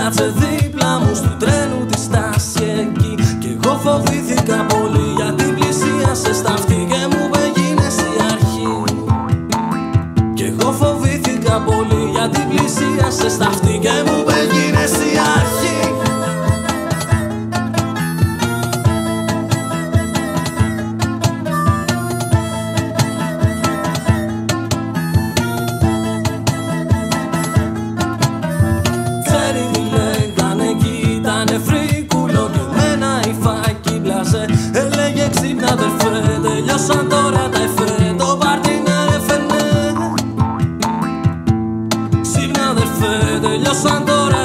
κάτσε δίπλα μου στο τρένου τη στάση εκεί. Κι εγώ φοβήθηκα πολύ γιατί πλησίασε στα αυτή και μου έγινες η αρχή. Κι εγώ φοβήθηκα πολύ γιατί πλησίασε στα αυτή και μου έγινες η αρχή. Ξύπνα αδερφέ, τελειώσαν τώρα τα εφέ, το πάρτι να έφερνε. Ξύπνα αδερφέ, τελειώσαν τώρα